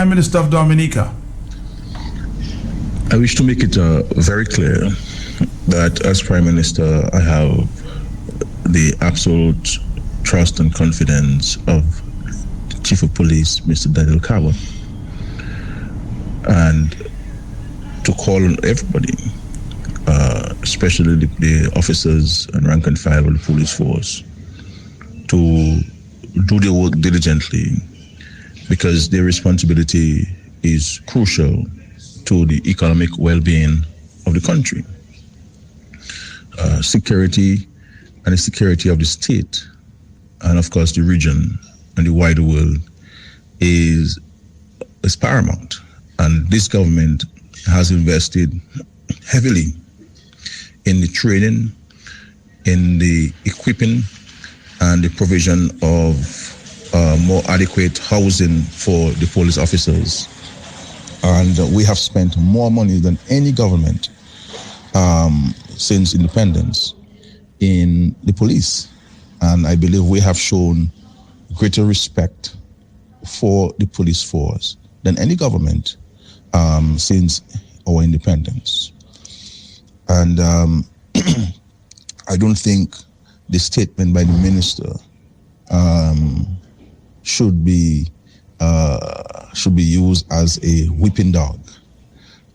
Prime Minister of Dominica? I wish to make it very clear that as Prime Minister, I have the absolute trust and confidence of the Chief of Police, Mr. Daniel Kawa, and to call on everybody, especially the officers and rank and file of the police force, to do their work diligently, because their responsibility is crucial to the economic well-being of the country. Security and the security of the state, and of course the region and the wider world, is paramount. And this government has invested heavily in the training, in the equipping, and the provision of more adequate housing for the police officers. And we have spent more money than any government since independence in the police. And I believe we have shown greater respect for the police force than any government since our independence. And I don't think the statement by the minister should be used as a whipping dog,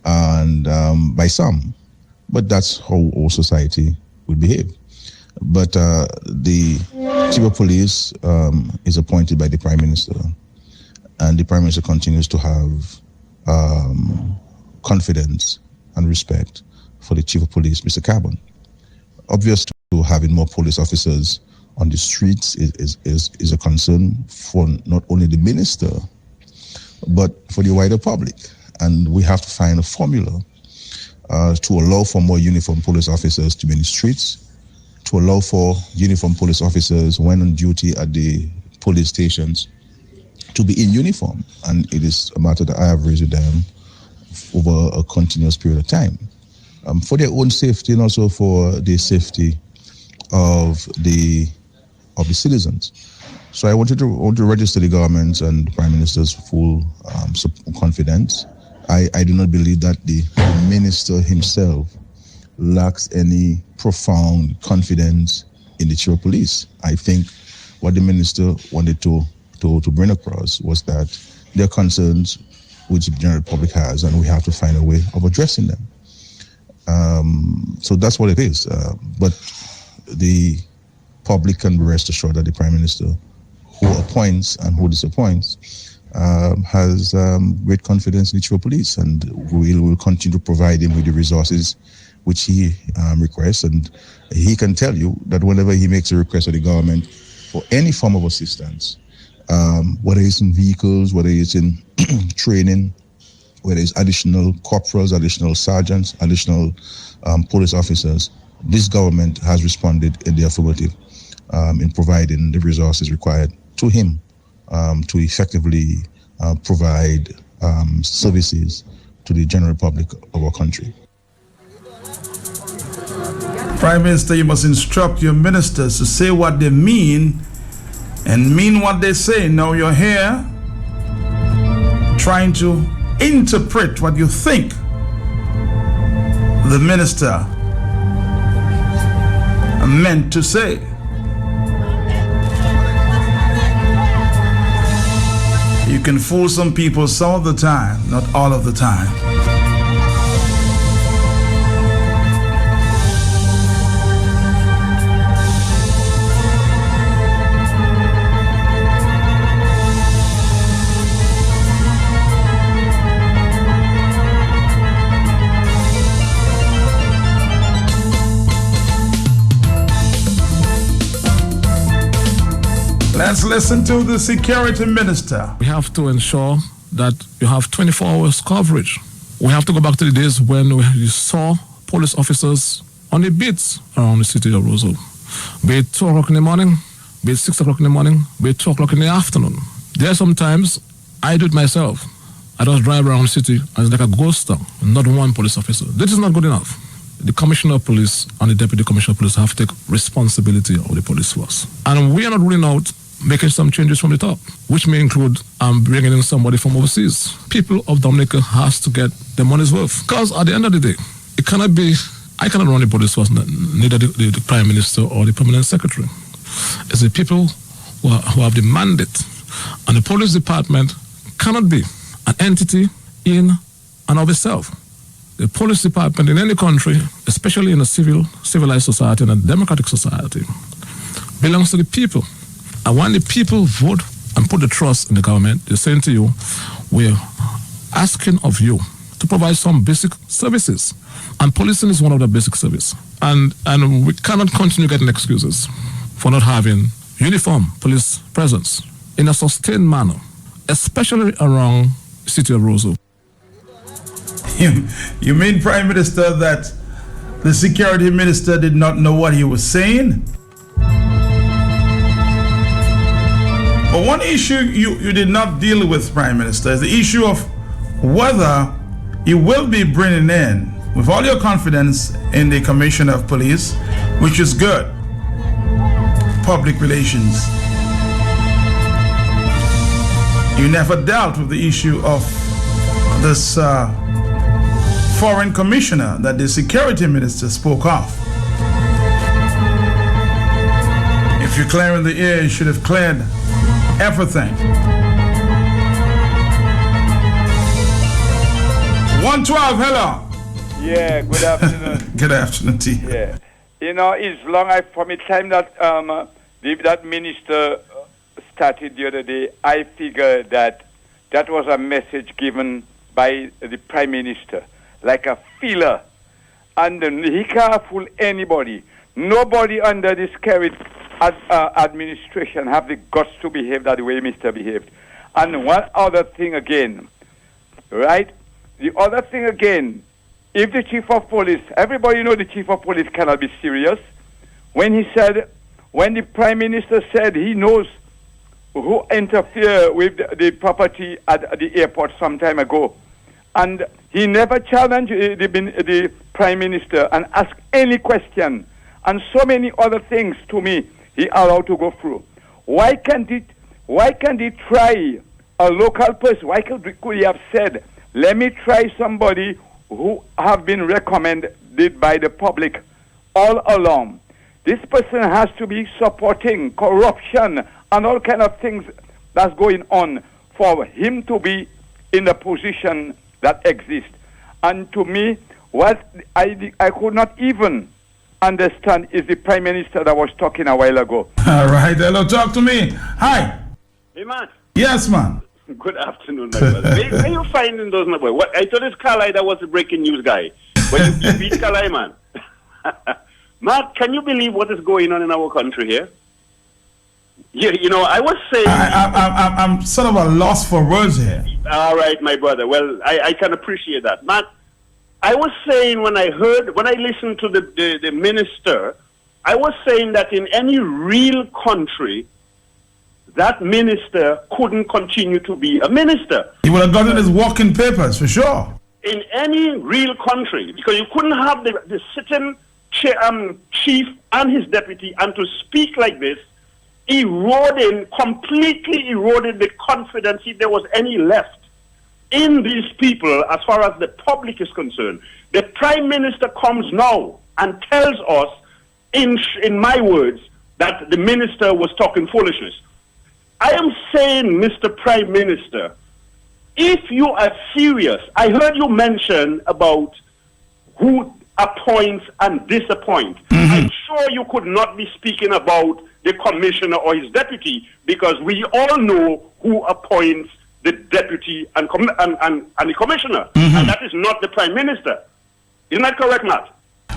and by some, but that's how our society would behave. But the Chief of Police is appointed by the Prime Minister, and the Prime Minister continues to have confidence and respect for the Chief of Police, Mr. Carbon. Obviously, having more police officers on the streets is a concern for not only the minister, but for the wider public. And we have to find a formula to allow for more uniformed police officers to be in the streets, to allow for uniformed police officers when on duty at the police stations to be in uniform. And it is a matter that I have raised with them over a continuous period of time, for their own safety and also for the safety of the citizens. So I want to register the government and the Prime Minister's full confidence. I do not believe that the minister himself lacks any profound confidence in the Chief of Police. I think what the minister wanted to bring across was that there are concerns which the general public has, and we have to find a way of addressing them. So that's what it is. But the public can be rest assured that the Prime Minister, who appoints and who disappoints, has great confidence in the Chief of Police, and will continue to provide him with the resources which he requests. And he can tell you that whenever he makes a request of the government for any form of assistance, whether it's in vehicles, whether it's in training, whether it's additional corporals, additional sergeants, additional police officers, this government has responded in the affirmative in providing the resources required to him to effectively provide services to the general public of our country. Prime Minister, you must instruct your ministers to say what they mean and mean what they say. Now you're here trying to interpret what you think the minister meant to say. You can fool some people some of the time, not all of the time. Let's listen to the security minister. We have to ensure that you have 24 hours coverage. We have to go back to the days when you saw police officers on the beats around the city of Roseville. Be it 2 o'clock in the morning, be it 6 o'clock in the morning, be it 2 o'clock in the afternoon. There are sometimes I do it myself. I just drive around the city and it's like a ghost town, not one police officer. This is not good enough. The Commissioner of Police and the Deputy Commissioner of Police have to take responsibility of the police force. And we are not ruling out making some changes from the top, which may include bringing in somebody from overseas. People of Dominica has to get their money's worth. Because at the end of the day, it cannot be, I cannot run the police force, neither the Prime Minister or the Permanent Secretary. It's the people who have the mandate. And the police department cannot be an entity in and of itself. The police department in any country, especially in a civilized society and a democratic society, belongs to the people. And when the people vote and put the trust in the government, they're saying to you, we're asking of you to provide some basic services. And policing is one of the basic services. And we cannot continue getting excuses for not having uniform police presence in a sustained manner, especially around the city of Roseau. You mean, Prime Minister, that the security minister did not know what he was saying? But one issue you did not deal with, Prime Minister, is the issue of whether you will be bringing in, with all your confidence in the Commissioner of Police, which is good, public relations. You never dealt with the issue of this foreign commissioner that the security minister spoke of. If you're clearing the air, you should have cleared everything. 112, hello. Yeah, good afternoon. Good afternoon to you. Yeah. You know, it's long from the time that that minister started the other day, I figured that was a message given by the Prime Minister, like a feeler. And he can't fool anybody. Nobody under this current administration have the guts to behave that way Mr. behaved. And one other thing again, right? The other thing again, if the chief of police, everybody know the chief of police cannot be serious. When the Prime Minister said he knows who interfered with the property at the airport some time ago, and he never challenged the Prime Minister and asked any question, and so many other things to me he allowed to go through. Why can't he try a local person? Why could he have said, let me try somebody who have been recommended by the public all along? This person has to be supporting corruption and all kind of things that's going on for him to be in the position that exists. And to me, what I could not even understand is the Prime Minister that was talking a while ago. All right, hello, talk to me. Hi. Hey, man. Yes, man. Good afternoon, my brother. Where are you finding those numbers? What? I thought this Carlisle that was the breaking news guy. But you beat Carlisle, man. Matt, can you believe what is going on in our country here? You know, I was saying... I'm sort of a loss for words here. All right, my brother. Well, I can appreciate that. Matt, I was saying when I listened to the minister, I was saying that in any real country, that minister couldn't continue to be a minister. He would have gotten his walking papers, for sure. In any real country, because you couldn't have the sitting chief and his deputy, and to speak like this, completely eroded the confidence, if there was any left, in these people as far as the public is concerned. The Prime Minister comes now and tells us, in my words, that the minister was talking foolishness. I am saying, Mr. Prime Minister, if you are serious, I heard you mention about who appoints and disappoints. Mm-hmm. I'm sure you could not be speaking about the commissioner or his deputy, because we all know who appoints the deputy and the commissioner, mm-hmm. and that is not the Prime Minister. Isn't that correct, Matt?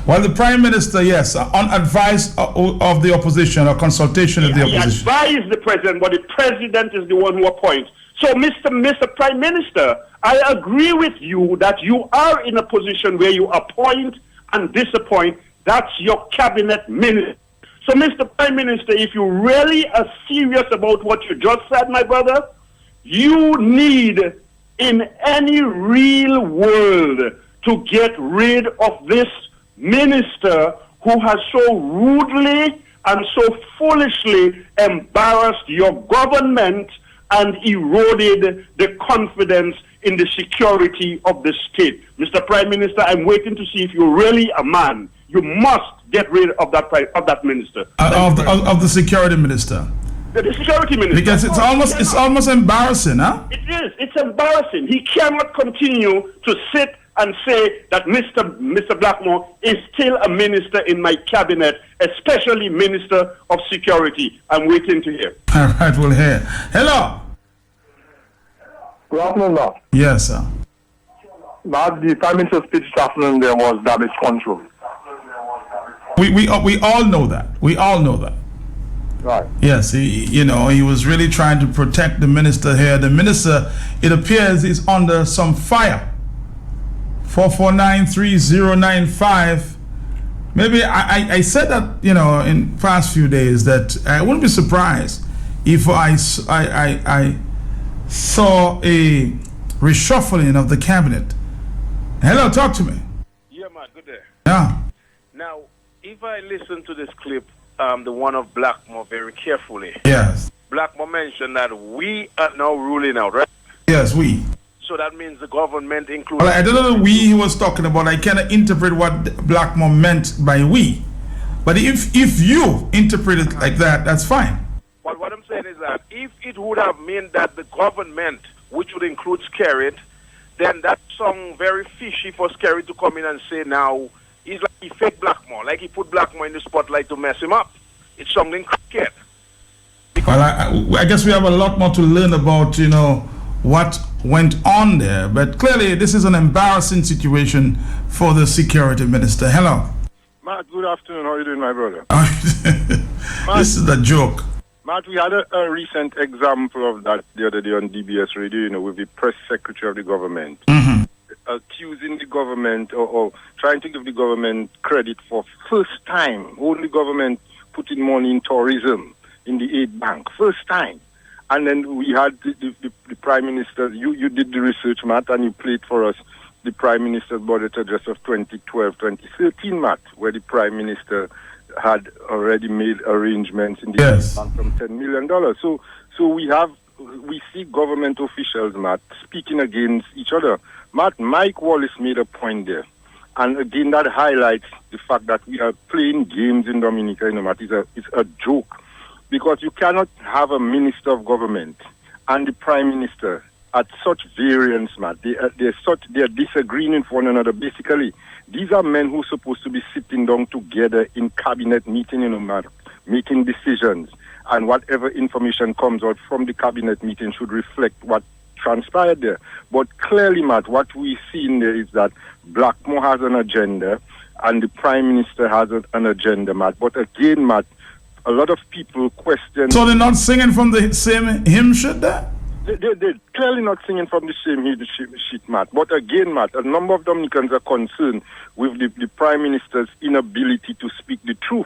Well, the Prime Minister, yes, on advice of the opposition or consultation of the opposition. He advised the president, but the president is the one who appoints. So, Mr. Prime Minister, I agree with you that you are in a position where you appoint and disappoint. That's your cabinet minister. So, Mr. Prime Minister, if you really are serious about what you just said, my brother, you need, in any real world, to get rid of this minister who has so rudely and so foolishly embarrassed your government and eroded the confidence in the security of the state. Mr. Prime Minister, I'm waiting to see if you're really a man. You must get rid of that minister. Of the security minister. The security minister. Because it's almost embarrassing, huh? It is. It's embarrassing. He cannot continue to sit and say that Mr. Blackmore is still a minister in my cabinet, especially Minister of Security. I'm waiting to hear. All right, we'll hear. Hello. Good afternoon, Mark. Yes, sir. Mark, the Prime Minister's speech this afternoon there was damage control. We all know that. We all know that. Right. Yes, he was really trying to protect the minister here. The minister, it appears, is under some fire. 4493095. Maybe I said that, in past few days that I wouldn't be surprised if I saw a reshuffling of the cabinet. Hello, talk to me. Yeah, man, good day. Yeah. Now, if I listen to this clip, the one of Blackmore, very carefully. Yes. Blackmore mentioned that we are now ruling out, right? Yes, we. So that means the government includes... Well, I don't know the we he was talking about. I cannot interpret what Blackmore meant by we. But if you interpret it like that, that's fine. But what I'm saying is that if it would have meant that the government, which would include Skerrit, then that sounds very fishy for Skerrit to come in and say now, he's like he fake Blackmore, like he put Blackmore in the spotlight to mess him up. It's something cricket. Well, I guess we have a lot more to learn about, what went on there. But clearly, this is an embarrassing situation for the security minister. Hello. Matt, good afternoon. How are you doing, my brother? This is a joke. Matt, we had a recent example of that the other day on DBS Radio, with the press secretary of the government. Mm-hmm. Accusing the government or trying to give the government credit for first time, only government putting money in tourism in the aid bank, first time. And then we had the Prime Minister, you did the research, Matt, and you played for us the Prime Minister's budget address of 2012-2013, Matt, where the Prime Minister had already made arrangements in the yes. bank from $10 million. So we see government officials, Matt, speaking against each other. Matt, Mike Wallace made a point there. And again, that highlights the fact that we are playing games in Dominica, Matt. It's a joke. Because you cannot have a minister of government and the Prime Minister at such variance, Matt. They are disagreeing with one another. Basically, these are men who are supposed to be sitting down together in cabinet meeting, Matt, making decisions. And whatever information comes out from the cabinet meeting should reflect what transpired there. But clearly, Matt, what we see in there is that Blackmore has an agenda and the Prime Minister has an agenda, Matt. But again, Matt, a lot of people question... So they're not singing from the same hymn sheet there? They're clearly not singing from the same hymn sheet, Matt. But again, Matt, a number of Dominicans are concerned with the Prime Minister's inability to speak the truth.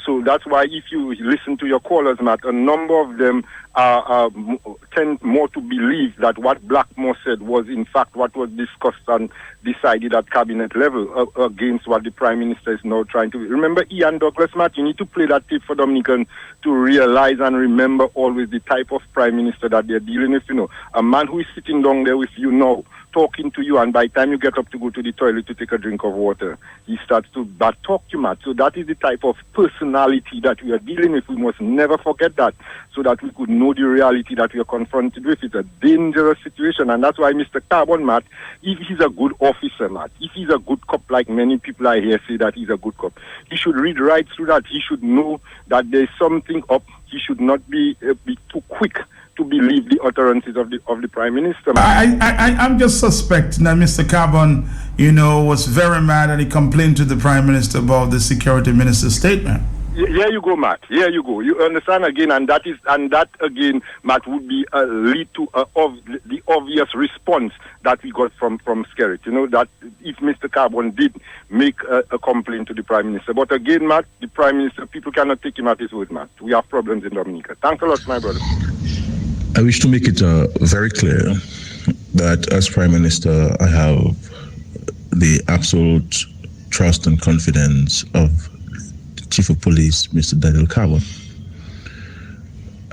So that's why if you listen to your callers, Matt, a number of them tend more to believe that what Blackmore said was in fact what was discussed and decided at cabinet level against what the Prime Minister is now trying to... Remember Ian Douglas, Matt? You need to play that tape for Dominican to realize and remember always the type of Prime Minister that they're dealing with. A man who is sitting down there with you now, talking to you, and by the time you get up to go to the toilet to take a drink of water, he starts to bad talk you, Matt. So that is the type of personality that we are dealing with. We must never forget that, so that we could know the reality that we are confronted with. It's a dangerous situation, and that's why Mr. Carbon, Matt, if he's a good officer, Matt, if he's a good cop, like many people I hear say that he's a good cop, he should read right through that. He should know that there's something up. He should not be too quick to believe the utterances of the Prime Minister. I'm just suspecting that Mr. Carbon, was very mad and he complained to the Prime Minister about the Security Minister's statement. Here you go, Matt. Here you go. You understand again, and that again, Matt, would be lead to the obvious response that we got from Skerrit. That if Mr. Carbon did make a complaint to the Prime Minister, but again, Matt, the Prime Minister, people cannot take him at his word, Matt. We have problems in Dominica. Thanks a lot, my brother. I wish to make it very clear that as Prime Minister, I have the absolute trust and confidence of the Chief of Police, Mr. Daniel Carbon,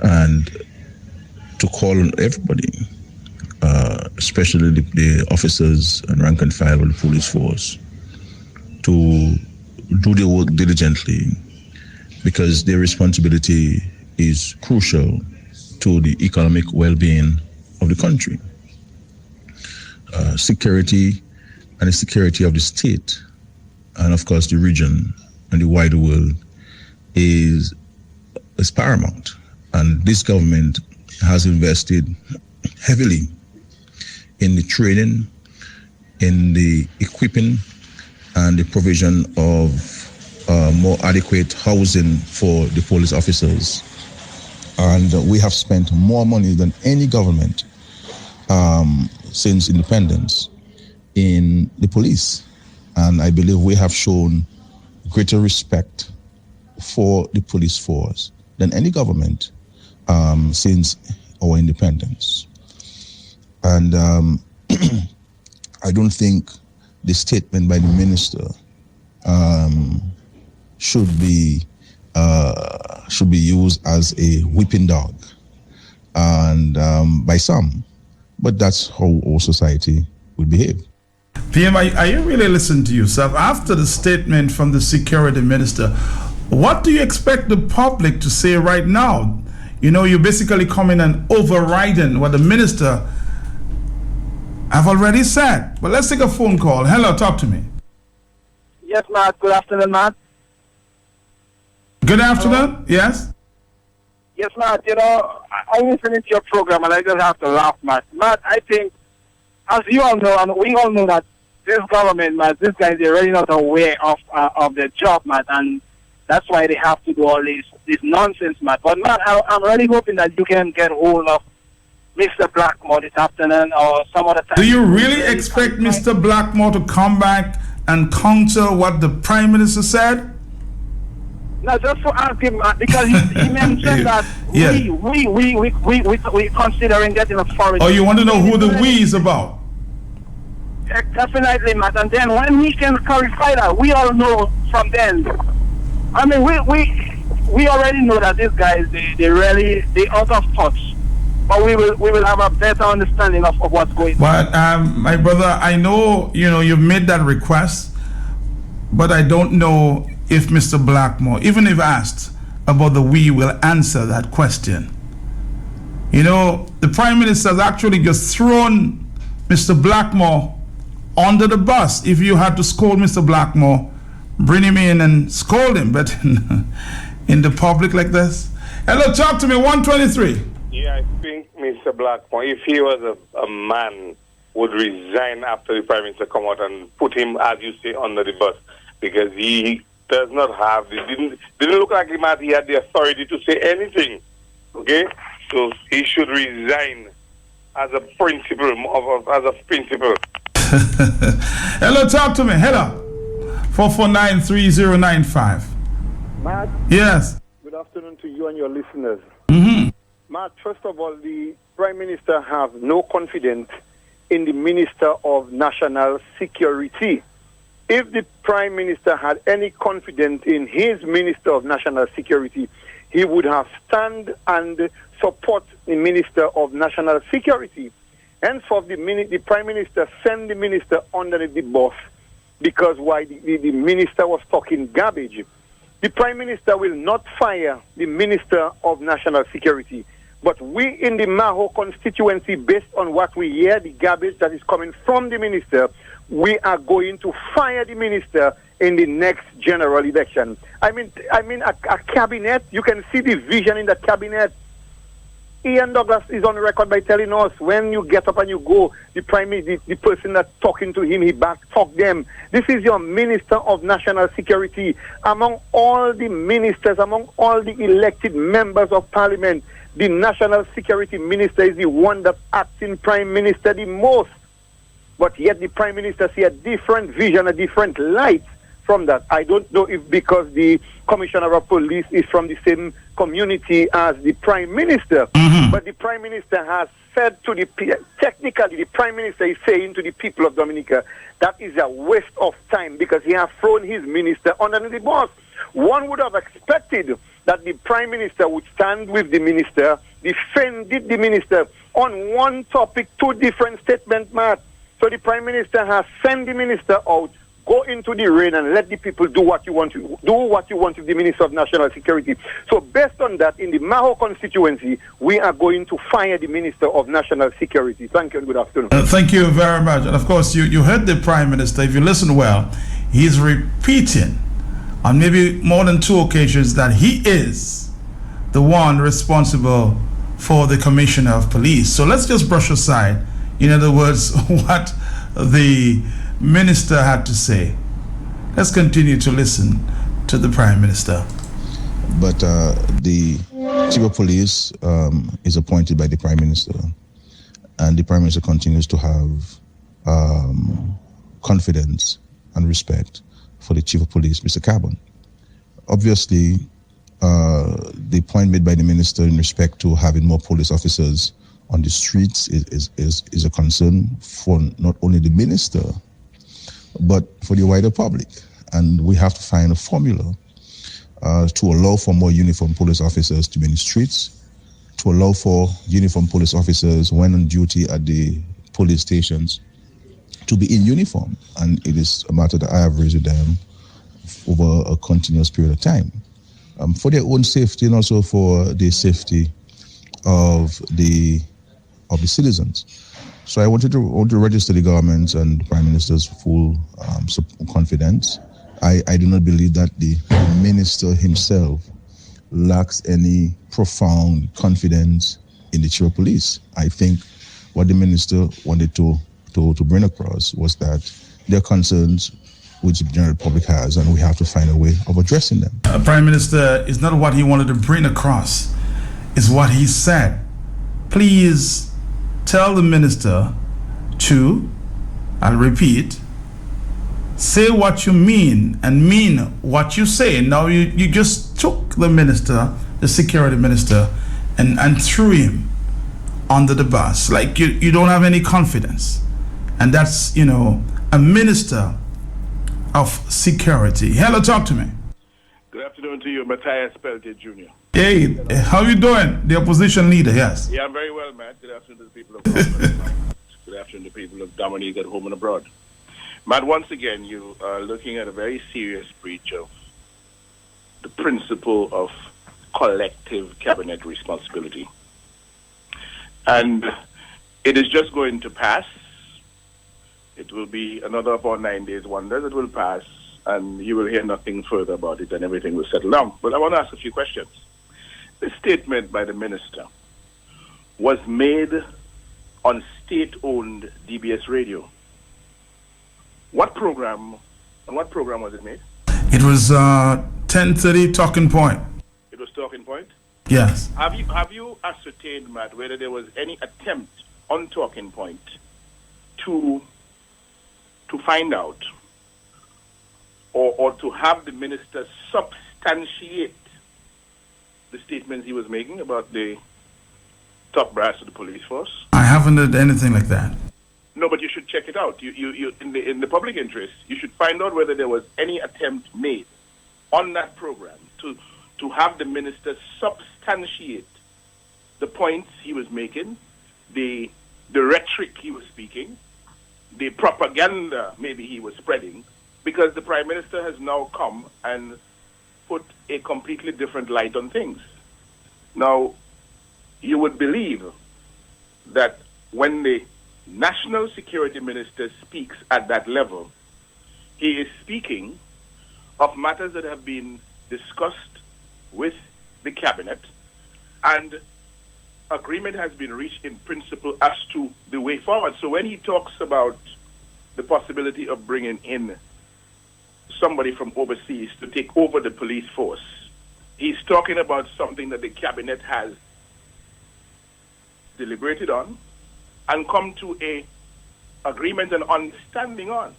and to call on everybody, especially the officers and rank and file of the police force, to do their work diligently, because their responsibility is crucial to the economic well-being of the country. Security and the security of the state, and of course the region and the wider world, is paramount. And this government has invested heavily in the training, in the equipping, and the provision of more adequate housing for the police officers. And we have spent more money than any government since independence in the police. And I believe we have shown greater respect for the police force than any government since our independence. And I don't think the statement by the minister should be used as a whipping dog, and by some, but that's how our society will behave. PM, are you really listening to yourself? After the statement from the security minister, what do you expect the public to say right now? You know, you're basically coming and overriding what the minister have already said. But let's take a phone call. Hello, talk to me. Yes, Matt. Good afternoon, Matt. Good afternoon. Yes. Yes, Matt. You know, I listening to your program and I just have to laugh, Matt. Matt, I think, as you all know, and we all know that this government, Matt, these guys, they're really not aware of their job, Matt, and that's why they have to do all this nonsense, Matt. But, Matt, I'm really hoping that you can get hold of Mr. Blackmore this afternoon or some other time. Do you really expect Mr. Blackmore to come back and counter what the Prime Minister said? No, just to ask him, because he mentioned that yes. we considering getting a foreign. Oh, you want to know who the we is about? Definitely, Matt. And then when he can clarify that, we all know from then. I mean, we already know that these guys they out of touch. But we will have a better understanding of what's going on. But my brother, I know you've made that request, but I don't know if Mr. Blackmore, even if asked about the we, will answer that question. You know, the Prime Minister has actually just thrown Mr. Blackmore under the bus. If you had to scold Mr. Blackmore, bring him in and scold him, but in the public like this. Hello, talk to me, 123. Yeah, I think Mr. Blackmore, if he was a man, would resign after the Prime Minister come out and put him, as you say, under the bus, because he does not have, didn't look like him as he had the authority to say anything. Okay? So he should resign as a principal, Hello, talk to me. Hello. 4493095. Matt? Yes. Good afternoon to you and your listeners. Mm-hmm. Matt, first of all, the Prime Minister has no confidence in the Minister of National Security. If the Prime Minister had any confidence in his Minister of National Security, he would have stand and support the Minister of National Security. Henceforth, the Prime Minister sent the Minister under the bus because why the Minister was talking garbage. The Prime Minister will not fire the Minister of National Security. But we in the Maho constituency, based on what we hear, the garbage that is coming from the Minister, we are going to fire the Minister in the next general election. I mean, a cabinet, you can see the vision in the cabinet. Ian Douglas is on record by telling us when you get up and you go, the person that's talking to him, he back talk them. This is your Minister of National Security. Among all the ministers, among all the elected members of Parliament, the National Security Minister is the one that acts in Prime Minister the most. But yet the Prime Minister see a different vision, a different light from that. I don't know if because the Commissioner of Police is from the same community as the Prime Minister, but the Prime Minister has said to technically the Prime Minister is saying to the people of Dominica that is a waste of time because he has thrown his minister under the bus. One would have expected that the Prime Minister would stand with the Minister, defended the Minister on one topic, two different statements, Matt. So the Prime Minister has sent the Minister out, go into the rain and let the people do what you want to do, what you want to the Minister of National Security. So based on that, in the Maho constituency, we are going to fire the Minister of National Security. Thank you and good afternoon. Thank you very much. And of course, you heard the Prime Minister. If you listen well, he's repeating on maybe more than two occasions that he is the one responsible for the Commissioner of Police. So let's just brush aside, in other words, what the Minister had to say. Let's continue to listen to the Prime Minister. But the Chief of Police is appointed by the Prime Minister, and the Prime Minister continues to have confidence and respect for the Chief of Police, Mr. Carbon. Obviously, the point made by the Minister in respect to having more police officers on the streets is a concern for not only the Minister, but for the wider public. And we have to find a formula to allow for more uniformed police officers to be in the streets, to allow for uniformed police officers when on duty at the police stations to be in uniform. And it is a matter that I have raised with them over a continuous period of time, for their own safety and also for the safety of the citizens. So I want to register the government and the Prime Minister's full confidence. I do not believe that the Minister himself lacks any profound confidence in the Chief of Police. I think what the Minister wanted to bring across was that there are concerns which the general public has, and we have to find a way of addressing them. Prime Minister, is not what he wanted to bring across, is what he said. Please tell the Minister to, I'll repeat, say what you mean and mean what you say. Now you just took the Minister, the Security Minister, and threw him under the bus. Like you don't have any confidence. And that's, a Minister of Security. Hello, talk to me. Good afternoon to you, Matthias Peltier Jr. Hey, how you doing? The opposition leader, yes. Yeah, I'm very well, Matt. Good afternoon to the people of Congress. Good afternoon to the people of Dominique at home and abroad. Matt, once again, you are looking at a very serious breach of the principle of collective cabinet responsibility. And it is just going to pass. It will be another about 9 days wonders. It will pass, and you will hear nothing further about it, and everything will settle down. But I want to ask a few questions. This statement by the Minister was made on state-owned DBS radio. What program was it made? It was 10:30 Talking Point. It was Talking Point? Yes. Have you ascertained, Matt, whether there was any attempt on Talking Point to find out or to have the Minister substantiate the statements he was making about the top brass of the police force? I haven't heard anything like that. No, but you should check it out. You in the public interest, you should find out whether there was any attempt made on that program to have the Minister substantiate the points he was making, the rhetoric he was speaking, the propaganda maybe he was spreading, because the Prime Minister has now come and put a completely different light on things. Now, you would believe that when the National Security Minister speaks at that level, he is speaking of matters that have been discussed with the Cabinet, and agreement has been reached in principle as to the way forward. So when he talks about the possibility of bringing in somebody from overseas to take over the police force, he's talking about something that the Cabinet has deliberated on and come to a agreement and understanding on.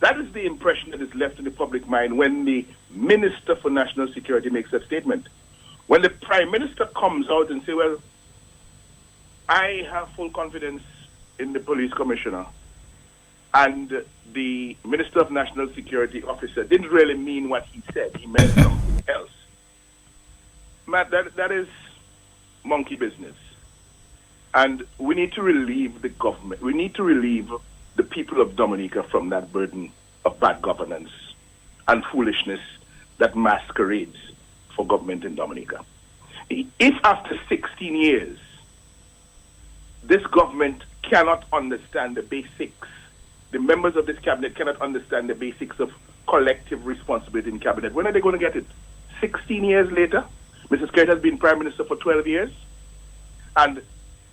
That is the impression that is left in the public mind when the Minister for National Security makes that statement. When the Prime Minister comes out and says, well, I have full confidence in the police commissioner, and the Minister of National Security officer didn't really mean what he said. He meant something else. Matt, that is monkey business. And we need to relieve the government. We need to relieve the people of Dominica from that burden of bad governance and foolishness that masquerades for government in Dominica. If after 16 years, this government cannot understand the basics, the members of this cabinet cannot understand the basics of collective responsibility in cabinet, when are they going to get it? 16 years later? Mrs. Skerritt has been Prime Minister for 12 years, and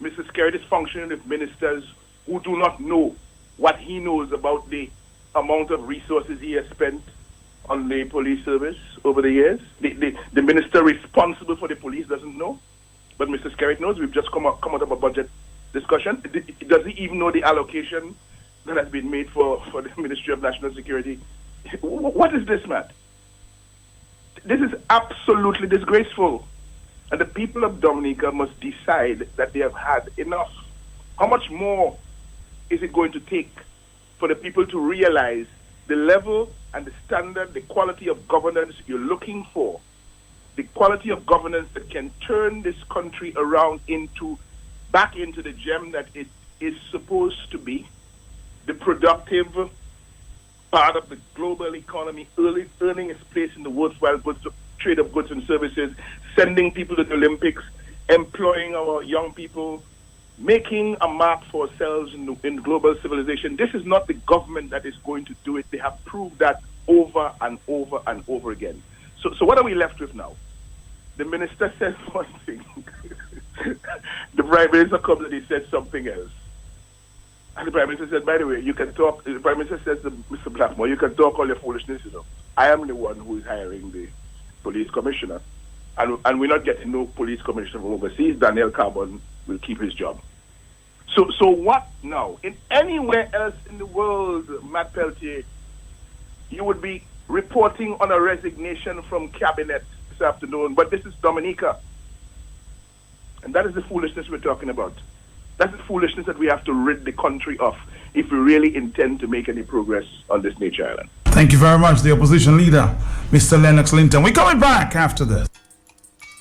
Mrs. Skerritt is functioning with ministers who do not know what he knows about the amount of resources he has spent on the police service over the years. The minister responsible for the police doesn't know, but Mrs. Skerritt knows. We've just come out of a budget discussion. Does he even know the allocation that has been made for the Ministry of National Security? What is this, Matt? This is absolutely disgraceful. And the people of Dominica must decide that they have had enough. How much more is it going to take for the people to realize the level and the standard, the quality of governance you're looking for, the quality of governance that can turn this country around back into the gem that it is supposed to be, the productive part of the global economy, earning its place in the worthwhile trade of goods and services, sending people to the Olympics, employing our young people, making a mark for ourselves in global civilization. This is not the government that is going to do it. They have proved that over and over and over again. So what are we left with now? The minister says one thing. The Prime Minister comes and he says something else. And the Prime Minister said, by the way, you can talk. The Prime Minister says to Mr. Blackmore, you can talk all your foolishness, I am the one who is hiring the police commissioner. And we're not getting no police commissioner from overseas. Daniel Carbon will keep his job. So what now? In anywhere else in the world, Matt Peltier, you would be reporting on a resignation from cabinet this afternoon. But this is Dominica. And that is the foolishness we're talking about. That's the foolishness that we have to rid the country of if we really intend to make any progress on this nature island. Thank you very much, the opposition leader, Mr. Lennox Linton. We're coming back after this.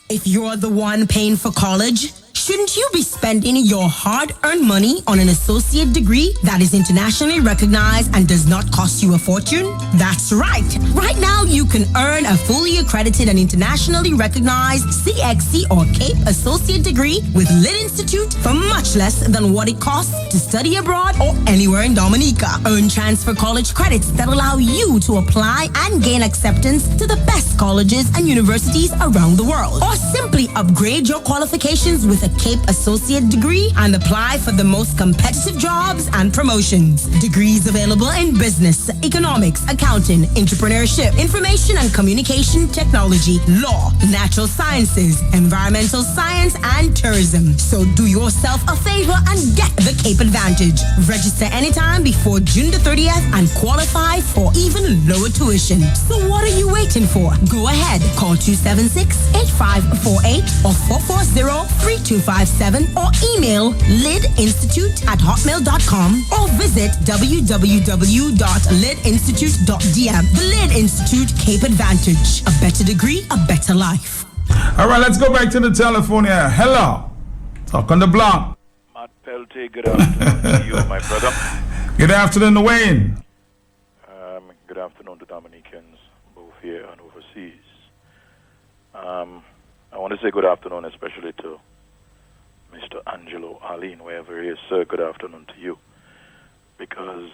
If you're the one paying for college, shouldn't you be spending your hard-earned money on an associate degree that is internationally recognized and does not cost you a fortune? That's right. Right now, you can earn a fully accredited and internationally recognized CXC or CAPE associate degree with Lit Institute for much less than what it costs to study abroad or anywhere in Dominica. Earn transfer college credits that allow you to apply and gain acceptance to the best colleges and universities around the world. Or simply upgrade your qualifications with a CAPE associate degree and apply for the most competitive jobs and promotions. Degrees available in business, economics, accounting, entrepreneurship, information and communication technology, law, natural sciences, environmental science, and tourism. So do yourself a favor and get the CAPE Advantage. Register anytime before June the 30th and qualify for even lower tuition. So what are you waiting for? Go ahead. Call 276-8548 or 440-3257 or email lidinstitute@hotmail.com or visit www.lidinstitute.dm. The Lid Institute Cape Advantage. A better degree, a better life. All right, let's go back to the telephone here. Hello. Talk on the block. Matt Peltier, good afternoon to you, my brother. Good afternoon, Wayne. Good afternoon to Dominicans, both here and overseas. I want to say good afternoon especially to Mr. Angelo Arlene, wherever he is. Sir, good afternoon to you. Because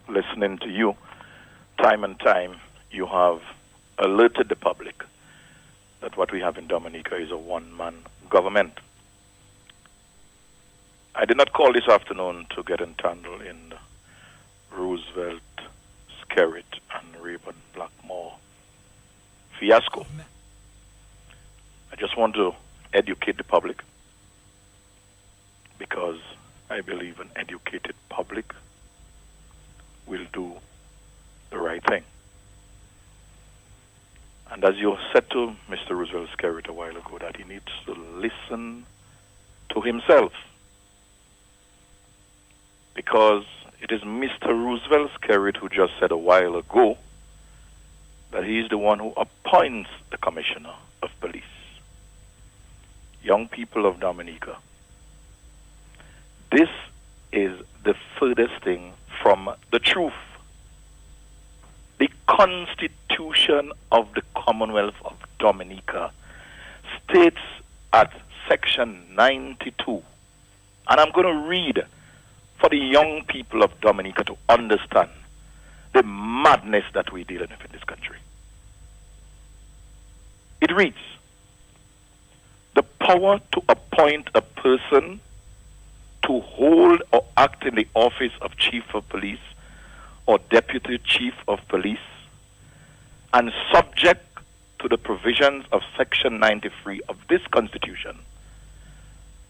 listening to you, time and time, you have alerted the public that what we have in Dominica is a one-man government. I did not call this afternoon to get entangled in the Roosevelt, Skerritt, and Rayburn Blackmore fiasco. I just want to educate the public, because I believe an educated public will do the right thing. And as you said to Mr. Roosevelt Skerritt a while ago, that he needs to listen to himself, because it is Mr. Roosevelt Skerrit who just said a while ago that he is the one who appoints the commissioner of police. Young people of Dominica, this is the furthest thing from the truth. The Constitution of the Commonwealth of Dominica states at section 92, and I'm going to read for the young people of Dominica to understand the madness that we're dealing with in this country. It reads, the power to appoint a person to hold or act in the office of Chief of Police or Deputy Chief of Police, and subject to the provisions of Section 93 of this Constitution,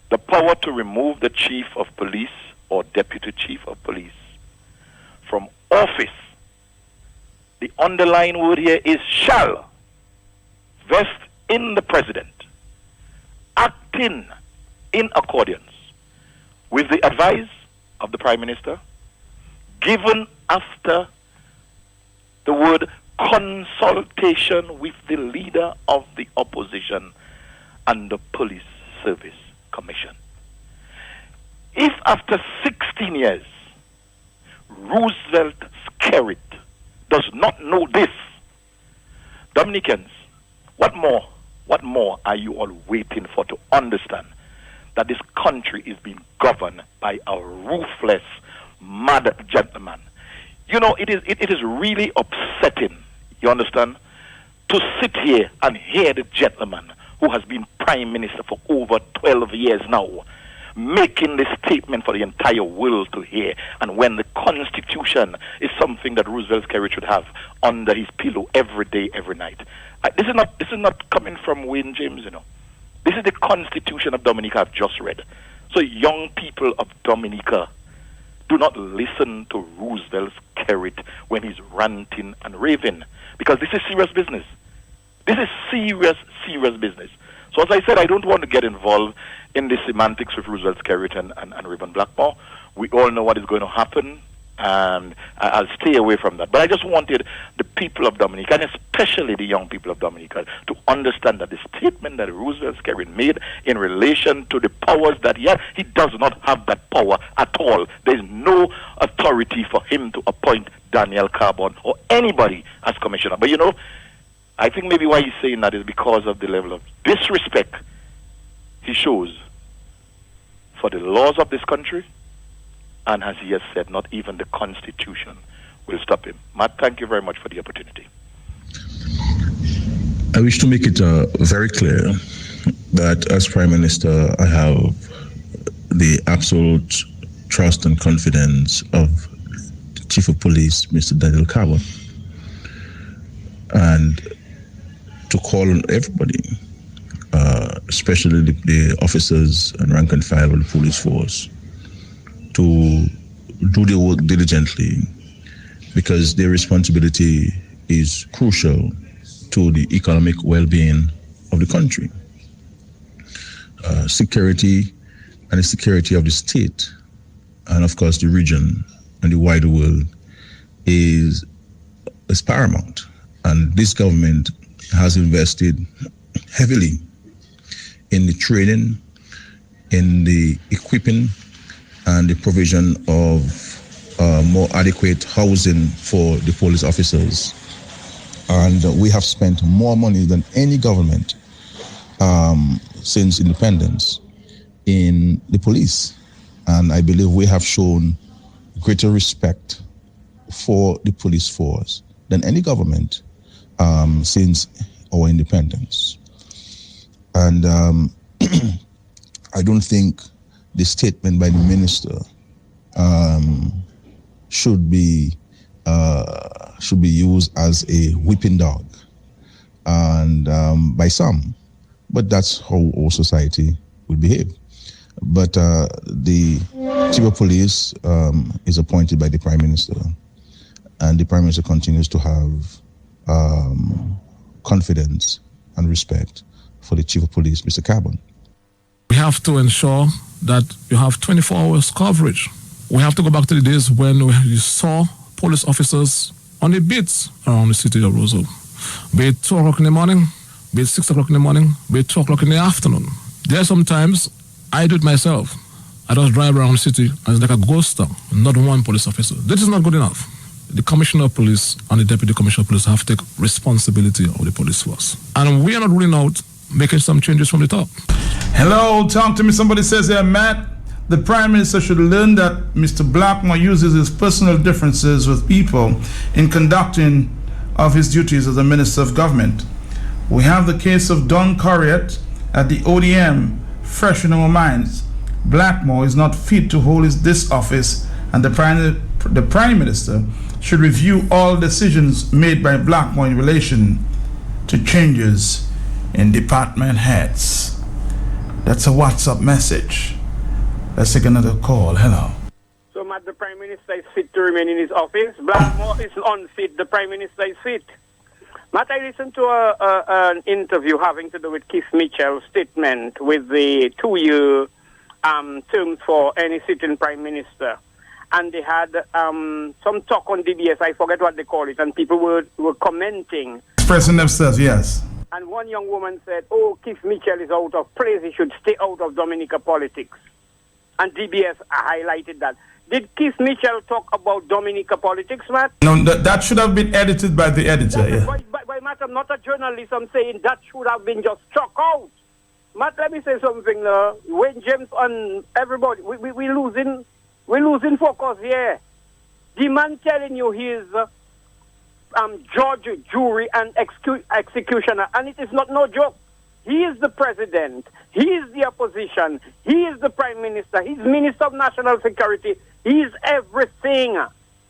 the power to remove the Chief of Police or Deputy Chief of Police from office. The underlying word here is shall vest in the President, acting in accordance with the advice of the Prime Minister, given after the word consultation with the leader of the opposition and the Police Service Commission. If after 16 years Roosevelt Skerrit does not know this, Dominicans, what more are you all waiting for to understand that this country is being governed by a ruthless, mad gentleman? You know, it is really upsetting, you understand, to sit here and hear the gentleman who has been Prime Minister for over 12 years now, making this statement for the entire world to hear, and when the Constitution is something that Roosevelt Skerrit should have under his pillow every day, every night. This is not coming from Wayne James, you know. This is the Constitution of Dominica I've just read. So young people of Dominica, do not listen to Roosevelt Skerrit when he's ranting and raving, because this is serious business. This is serious business. So as I said, I don't want to get involved in the semantics with Roosevelt Skerrit and Reuben Blackmore. We all know what is going to happen, and I'll stay away from that. But I just wanted the people of Dominica, and especially the young people of Dominica, to understand that the statement that Roosevelt Skerrit made in relation to the powers that he does not have that power at all. There's no authority for him to appoint Daniel Carbon or anybody as commissioner. But you know, I think maybe why he's saying that is because of the level of disrespect he shows for the laws of this country, and as he has said, not even the Constitution will stop him. Matt, thank you very much for the opportunity. I wish to make it very clear that as Prime Minister, I have the absolute trust and confidence of the Chief of Police, Mr. Daniel Carbon, and to call on everybody, especially the officers and rank and file of the police force, to do their work diligently, because their responsibility is crucial to the economic well-being of the country. Security and the security of the state, and of course the region and the wider world, is paramount. And this government has invested heavily in the training, in the equipping, and the provision of more adequate housing for the police officers. And we have spent more money than any government since independence in the police. And I believe we have shown greater respect for the police force than any government since our independence. And I don't think the statement by the minister should be used as a whipping dog, and by some, but that's how our society will behave. But the Chief of Police is appointed by the Prime Minister, and the Prime Minister continues to have confidence and respect for the Chief of Police, Mr. Carbon. We have to ensure that you have 24 hours coverage. We have to go back to the days when you saw police officers on the beats around the city of Roseau. Be it 2 o'clock in the morning, be it 6 o'clock in the morning, be it 2 o'clock in the afternoon. There are sometimes I do it myself. I just drive around the city and it's like a ghost town, not one police officer. This is not good enough. The Commissioner of Police and the Deputy Commissioner of Police have to take responsibility of the police force. And we are not ruling out making some changes from the top. Hello, talk to me. Somebody says here, Matt, the Prime Minister should learn that Mr. Blackmore uses his personal differences with people in conducting of his duties as a Minister of Government. We have the case of Don Corriott at the ODM fresh in our minds. Blackmore is not fit to hold this office, and the Prime Minister should review all decisions made by Blackmore in relation to changes in department heads. That's a WhatsApp message. Let's take another call. Hello. So, Matt, the Prime Minister is fit to remain in his office. Blackmore is unfit. The Prime Minister is fit. Matt, I listened to an interview having to do with Keith Mitchell's statement with the 2-year terms for any sitting Prime Minister. And they had some talk on DBS, I forget what they call it, and people were commenting. Expressing themselves, yes. And one young woman said, oh, Keith Mitchell is out of place, he should stay out of Dominica politics. And DBS highlighted that. Did Keith Mitchell talk about Dominica politics, Matt? No, that should have been edited by the editor. Yeah. By Matt, I'm not a journalist, I'm saying that should have been just struck out. Matt, let me say something. When James and everybody, we're losing focus here. The man telling you he's judge, jury, and executioner, and it is not no joke. He is the president. He is the opposition. He is the prime minister. He's Minister of National Security. He is everything.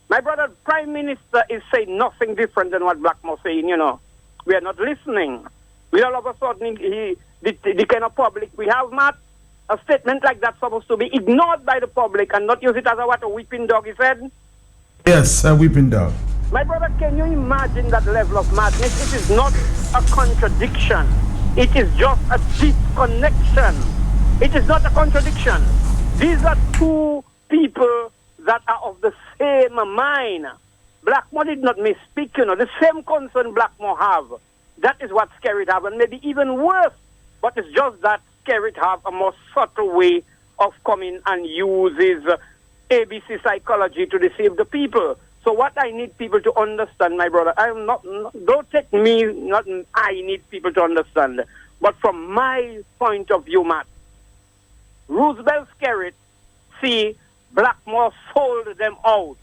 My brother, Prime Minister is saying nothing different than what Blackmore saying, you know. We are not listening. We all of a sudden, the kind of public we have, Matt, a statement like that supposed to be ignored by the public and not use it as a whipping dog, he said? Yes, a whipping dog. My brother, can you imagine that level of madness? It is not a contradiction. It is just a disconnection. It is not a contradiction. These are two people that are of the same mind. Blackmore did not misspeak, you know. The same concern Blackmore have. That is what Skerritt have, and maybe even worse. But it's just that Skerritt have a more subtle way of coming and uses ABC psychology to deceive the people. So what I need people to understand, my brother, don't take me, not I need people to understand. But from my point of view, Matt, Roosevelt Skerritt, see, Blackmore sold them out.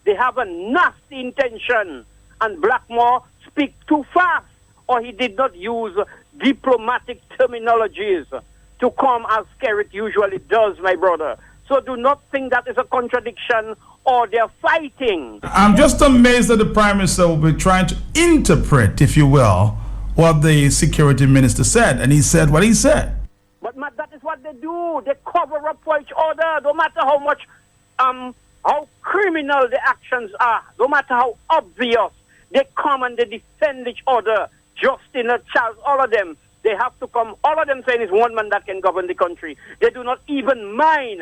They have a nasty intention, and Blackmore speak too fast, or he did not use diplomatic terminologies to come as Skerritt usually does, my brother. So do not think that is a contradiction or they're fighting. I'm just amazed that the Prime Minister will be trying to interpret, if you will, what the security minister said. And he said what he said. But Matt, that is what they do. They cover up for each other. No matter how much, how criminal the actions are, no matter how obvious, they come and they defend each other. Justin, Charles, all of them, they have to come. All of them saying it's one man that can govern the country. They do not even mind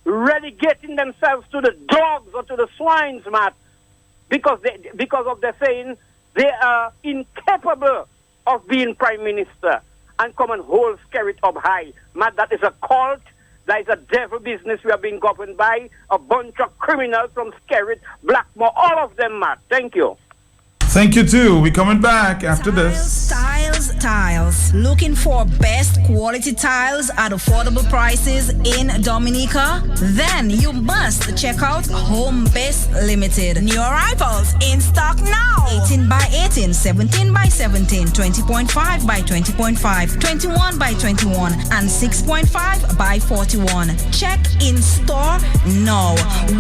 relegating themselves to the dogs or to the swines, Matt, because of their saying they are incapable of being prime minister and come and hold Skerritt up high. Matt, that is a cult. That is a devil business we are being governed by. A bunch of criminals from Skerritt, Blackmore, all of them, Matt. Thank you. Thank you too. We're coming back after this. Tiles. Looking for best quality tiles at affordable prices in Dominica? Then you must check out Home Base Limited. New arrivals in stock now. 18 by 18, 17 by 17, 20.5 by 20.5, 21 by 21, and 6.5 by 41. Check in store now.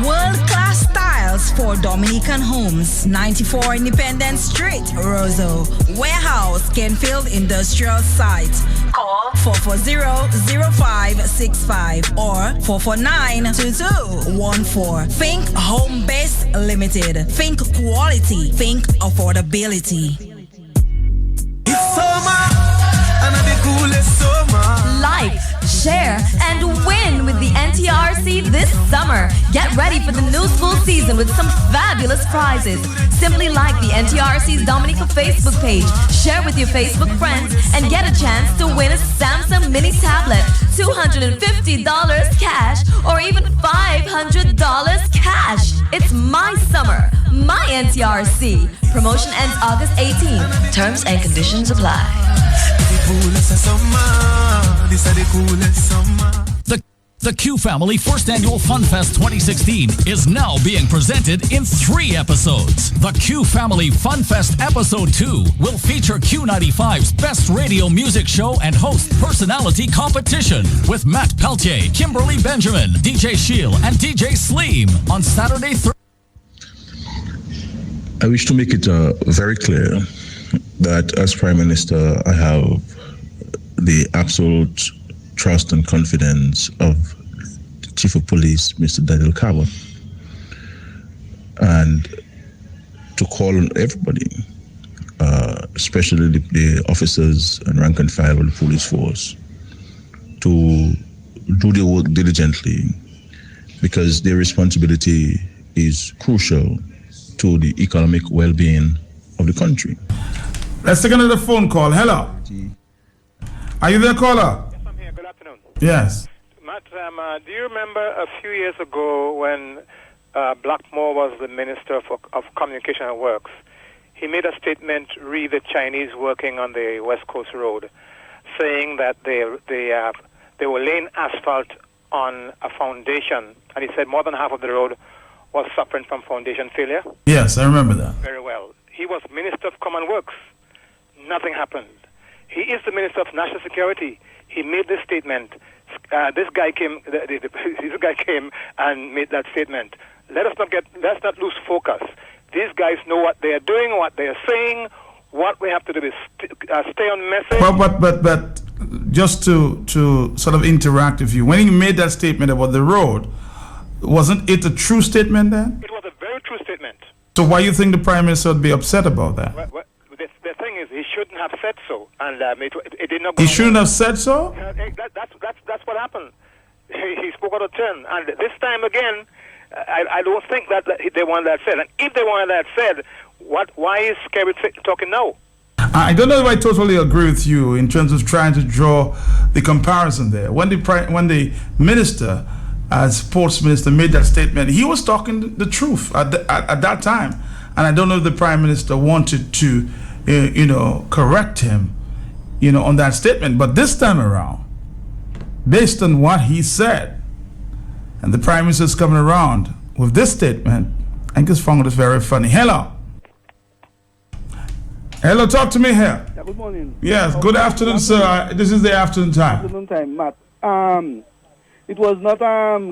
World-class tiles for Dominican homes. 94 Independence Street, Roseau. Warehouse, Kenfield Industrial Site. Call 440-0565 or 449-2214. Think Home Base Limited. Think quality. Think affordability. It's summer, and the coolest summer. like, share, and win with the NTRC this summer. Get ready for the new school season with some fabulous prizes. Simply like the NTRC's Dominica Facebook page, share with your Facebook friends, and get a chance to win a Samsung mini tablet, $250 cash, or even $500 cash. It's my summer, my NTRC. Promotion ends August 18th. Terms and conditions apply. The Q Family First Annual Fun Fest 2016 is now being presented in 3 episodes. The Q Family Fun Fest Episode 2 will feature Q95's Best Radio Music Show and Host Personality Competition with Matt Peltier, Kimberly Benjamin, DJ Shield, and DJ Sleem on Saturday. I wish to make it very clear that as Prime Minister, I have the absolute trust and confidence of the Chief of Police, Mr. Daniel Carbon, and to call on everybody, especially the officers and rank and file of the police force, to do their work diligently, because their responsibility is crucial to the economic well-being of the country. Let's take another phone call. Hello. Are you there, caller? Yes, I'm here. Good afternoon. Yes. Matt, do you remember a few years ago when Blackmore was the Minister of Communication and Works? He made a statement, re the Chinese working on the West Coast Road, saying that they were laying asphalt on a foundation, and he said more than half of the road was suffering from foundation failure. Yes, I remember that. Very well. He was Minister of Common Works. Nothing happened. He is the Minister of National Security. He made this statement. This guy came and made that statement. Let's not lose focus. These guys know what they are doing, what they are saying. What we have to do is stay on message. But just to sort of interact with you, when he made that statement about the road, wasn't it a true statement then? It was a very true statement. So why do you think the Prime Minister would be upset about that? Well, the thing is, he shouldn't have said so, and it did not go. He shouldn't have said so? That's what happened. He spoke out of turn, and this time again, I don't think that they want that said. And if they want that said, why is Kerry talking now? I don't know if I totally agree with you in terms of trying to draw the comparison there. When the minister, as sports minister, made that statement, he was talking the truth at that time, and I don't know if the Prime Minister wanted to, correct him, on that statement. But this time around, based on what he said, and the Prime Minister is coming around with this statement, I just found it very funny. Hello, talk to me here. Yeah, good morning. Yes, good afternoon, sir. This is the afternoon time. Afternoon time, Matt. It was not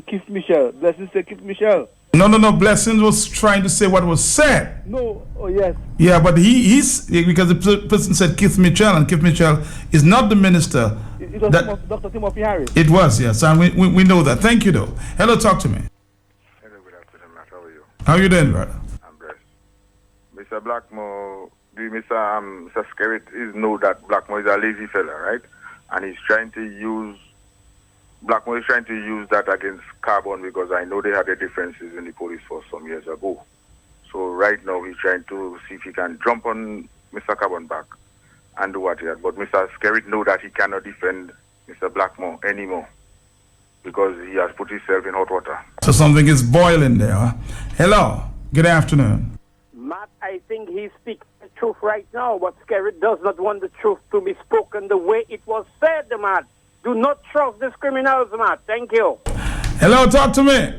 Keith Michel. Blessings to Keith Michel. No. Blessings was trying to say what was said. No. Oh, yes. Yeah, but he's because the person said Keith Mitchell, and Keith Mitchell is not the minister. It was Dr. Timothy Harris. It was, yes, and we know that. Thank you, though. Hello, talk to me. Hello, good afternoon, Matt. How are you? How are you doing, brother? I'm blessed. Mr. Blackmore, Mr. Skerritt know that Blackmore is a lazy fella, right? And he's trying to use Blackmore is trying to use that against Carbon, because I know they had their differences in the police force some years ago. So right now he's trying to see if he can jump on Mr. Carbon back and do what he had. But Mr. Skerritt know that he cannot defend Mr. Blackmore anymore, because he has put himself in hot water. So something is boiling there. Huh? Hello, good afternoon. Matt, I think he speaks the truth right now, but Skerritt does not want the truth to be spoken the way it was said, Matt. Do not trust these criminals, Matt. Thank you. Hello, talk to me.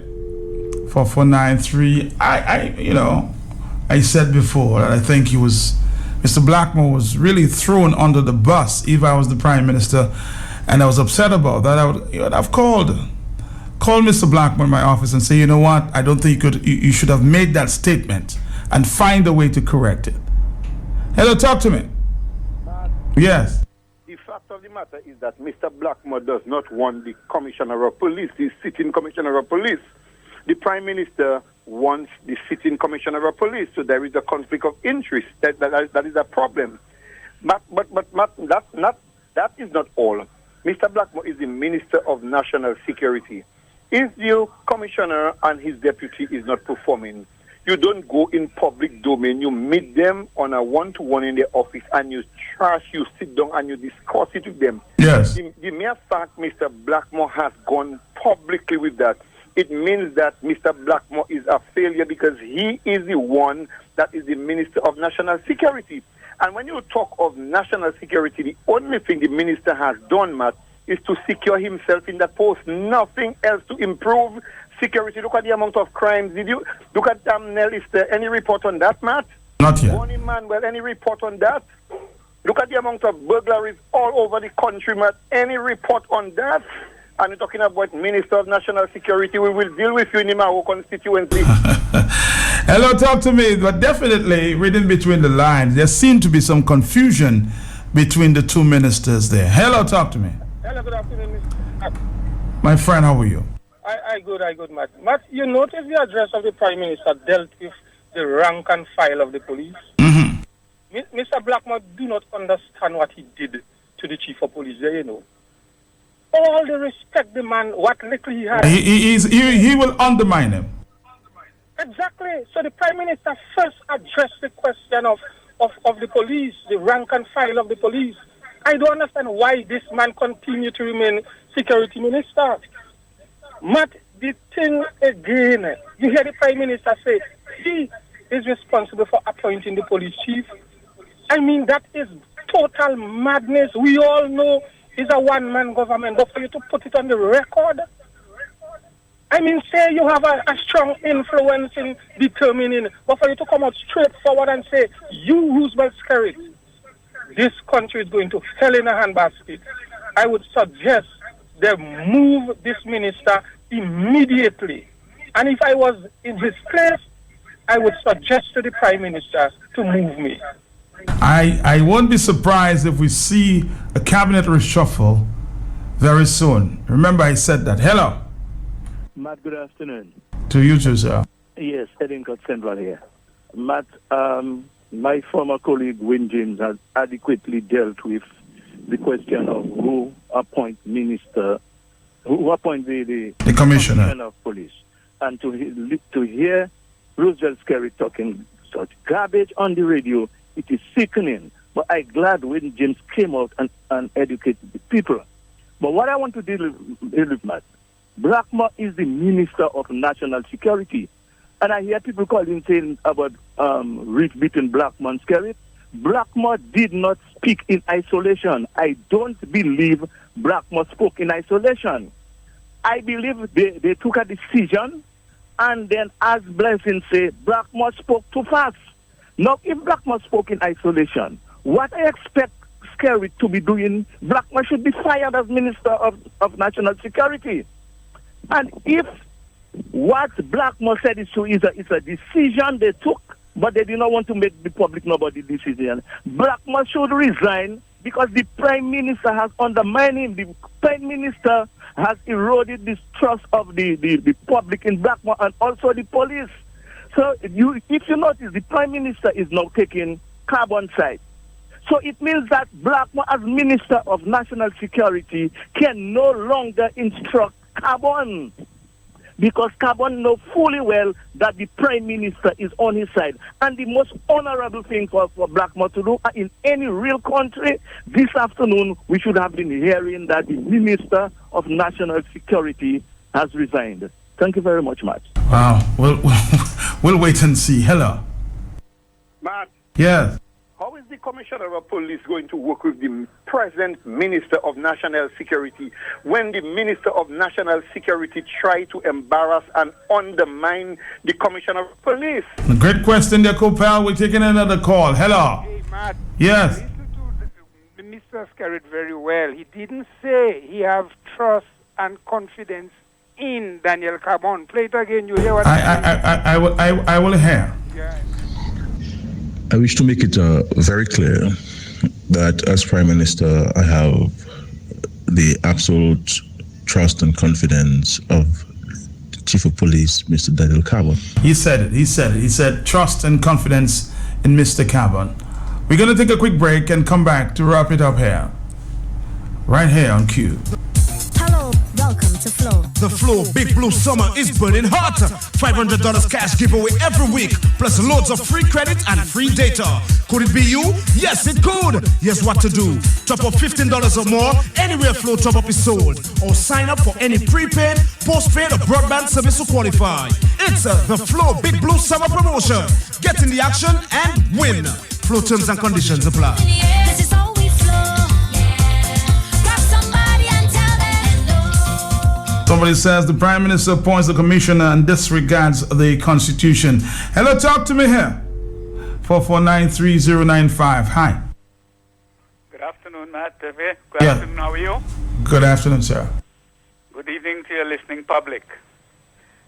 4493. I said before that I think Mr. Blackmore was really thrown under the bus. If I was the Prime Minister and I was upset about that, I would have called Mr. Blackmore in my office and say, you know what, I don't think you should have made that statement, and find a way to correct it. Hello, talk to me. Yes. The fact of the matter is that Mr. Blackmore does not want the Commissioner of Police, the sitting Commissioner of Police. The Prime Minister wants the sitting Commissioner of Police, so there is a conflict of interest. That is a problem. But that is not all. Mr. Blackmore is the Minister of National Security. If your commissioner and his deputy is not performing, you don't go in public domain. You meet them on a one-to-one in their office and you sit down and you discuss it with them. Yes. The mere fact Mr. Blackmore has gone publicly with that, it means that Mr. Blackmore is a failure because he is the one that is the Minister of National Security. And when you talk of national security, the only thing the minister has done, Matt, is to secure himself in that post. Nothing else to improve security. Look at the amount of crimes. Did you look at Nell? Is there any report on that, Matt? Not yet. Bonnie Manuel, any report on that? Look at the amount of burglaries all over the country, Matt. Any report on that? And you're talking about Minister of National Security. We will deal with you in our constituency. Hello, talk to me. But definitely, reading between the lines, there seemed to be some confusion between the two ministers there. Hello, talk to me. Hello, good afternoon, Mr. My friend, how are you? I good, Matt. Matt, you notice the address of the Prime Minister dealt with the rank and file of the police? Mm-hmm. Mr. Blackmore do not understand what he did to the Chief of Police there, you know. All the respect the man, what little he has. He will undermine him. Exactly. So the Prime Minister first addressed the question of the police, the rank and file of the police. I don't understand why this man continue to remain Security Minister. Matt, the thing again, you hear the Prime Minister say he is responsible for appointing the police chief. I mean, that is total madness. We all know it's a one-man government, but for you to put it on the record, I mean, say you have a strong influence in determining, but for you to come out straight forward and say, you Roosevelt Skerrit, this country is going to hell in a handbasket. I would suggest they move this minister immediately. And if I was in his place, I would suggest to the Prime Minister to move me. I won't be surprised if we see a cabinet reshuffle very soon. Remember, I said that. Hello. Matt, good afternoon. To you too, sir. Yes, Edincourt Central here. Matt, my former colleague Win James has adequately dealt with the question of who appoint the commissioner of police. And to hear Roosevelt Skerrit talking such garbage on the radio, it is sickening. But I'm glad when James came out and educated the people. But what I want to deal with, Matt, Blackmore is the Minister of National Security. And I hear people calling saying about rift between Blackmore and Skerrit. Blackmore did not speak in isolation. I don't believe Blackmore spoke in isolation. I believe they took a decision, and then, as Blessing said, Blackmore spoke too fast. Now, if Blackmore spoke in isolation, what I expect Skerrit to be doing, Blackmore should be fired as Minister of National Security. And if what Blackmore said is true, it's a decision they took, but they did not want to make the public know about the decision. Blackmore should resign because the Prime Minister has undermined him. The Prime Minister has eroded the trust of the public in Blackmore and also the police. So if you notice, the Prime Minister is now taking Carbon side. So it means that Blackmore, as Minister of National Security, can no longer instruct Carbon, because Carbon knows fully well that the Prime Minister is on his side. And the most honorable thing for Blackmore to do in any real country, this afternoon we should have been hearing that the Minister of National Security has resigned. Thank you very much, Matt. Wow. We'll wait and see. Hello. Matt. Yes. How is the Commissioner of Police going to work with the present Minister of National Security when the Minister of National Security tried to embarrass and undermine the Commissioner of Police? Great question there, Kopal. We're taking another call. Hello. Hey, Matt. Yes. Listen to Mr. Skerrit very well. He didn't say he have trust and confidence in Daniel Carbon. Play it again. You hear what I will hear. Yeah. I wish to make it very clear that as Prime Minister, I have the absolute trust and confidence of the Chief of Police, Mr. Daniel Carbon. He said it. He said trust and confidence in Mr. Carbon. We're going to take a quick break and come back to wrap it up here. right here on Q. Hello, welcome to Flow. The Flow Big Blue Summer is burning hot. $500 cash giveaway every week, plus loads of free credit and free data. Could it be you? Yes, it could. Here's what to do. Top up $15 or more anywhere Flow top up is sold. Or sign up for any prepaid, postpaid or broadband service to qualify. It's the Flow Big Blue Summer promotion. Get in the action and win. Flow terms and conditions apply. This is how we flow. Grab somebody and tell them hello. Somebody says the Prime Minister appoints the commissioner and disregards the Constitution. Hello, talk to me here. 4493095. Hi. Good afternoon, Matt. Good Yeah. afternoon, how are you? Good afternoon, sir. Good evening to your listening public.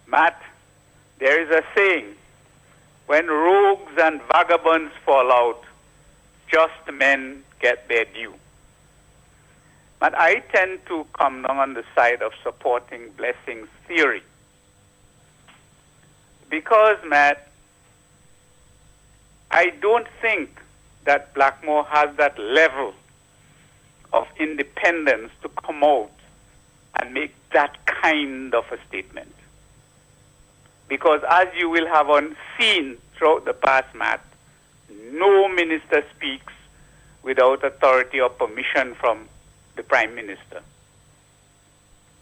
Matt, there is a saying, when rogues and vagabonds fall out, just men get their due. But I tend to come down on the side of supporting Blessing's theory. Because, Matt, I don't think that Blackmore has that level of independence to come out and make that kind of a statement. Because as you will have seen throughout the past, Matt, no minister speaks without authority or permission from the Prime Minister.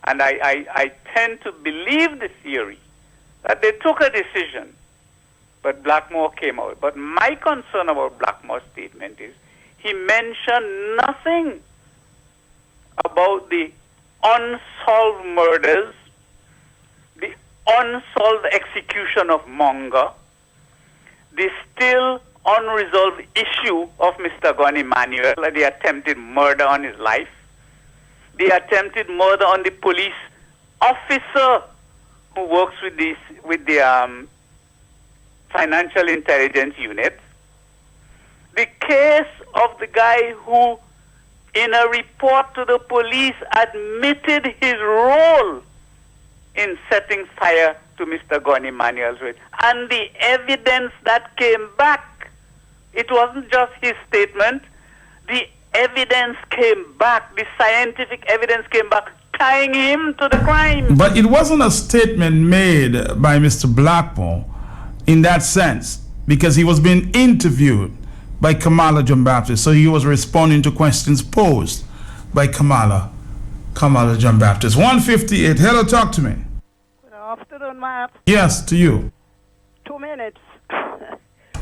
And I tend to believe the theory that they took a decision, but Blackmore came out. But my concern about Blackmore's statement is he mentioned nothing about the unsolved murders, the unsolved execution of Monga, the still unresolved issue of Mr. Gon Emmanuel, the attempted murder on his life, the attempted murder on the police officer who works with the Financial Intelligence Unit, the case of the guy who, in a report to the police, admitted his role in setting fire to Mr. Gon Emmanuel's rate, and the evidence that came back. It wasn't just his statement. The evidence came back. The scientific evidence came back, tying him to the crime. But it wasn't a statement made by Mr. Blackmore in that sense, because he was being interviewed by Kamala John-Baptist, so he was responding to questions posed by Kamala John-Baptist. 158. Hello, talk to me. Good afternoon, Matt. Yes, to you. 2 minutes.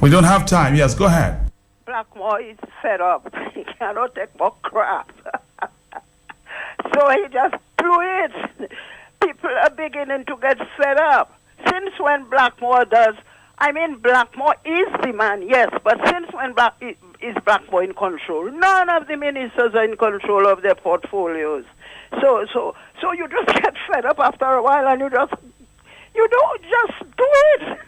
We don't have time. Yes, go ahead. Blackmore is fed up. He cannot take more crap. So he just blew it. People are beginning to get fed up. Since when Blackmore Blackmore is the man, yes, but since when is Blackmore in control? None of the ministers are in control of their portfolios. So you just get fed up after a while, and you don't just do it.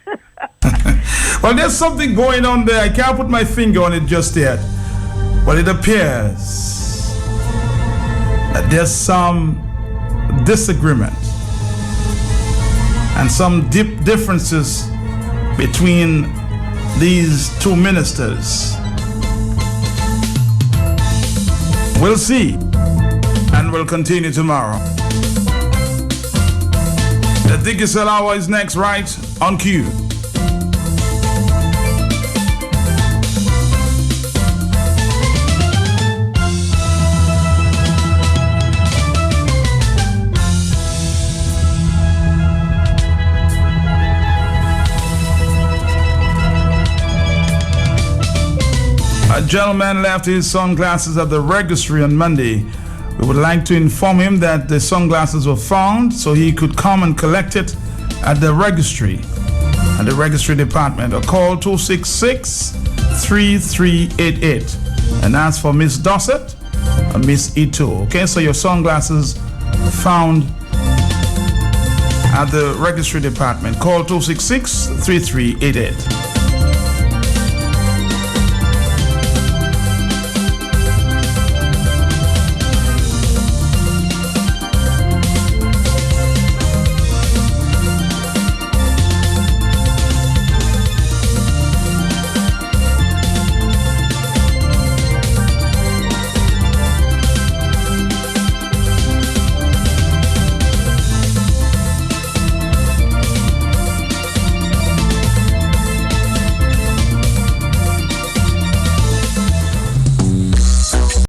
Well, there's something going on there. I can't put my finger on it just yet, but it appears that there's some disagreement and some deep differences between these two ministers. We'll see, and we'll continue tomorrow. The Digital Hour is next, right on Q. A gentleman left his sunglasses at the registry on Monday. We would like to inform him that the sunglasses were found so he could come and collect it at the registry department, or call 266-3388 and ask for Miss Dossett or Miss Ito. Okay, so your sunglasses found at the registry department. Call 266-3388.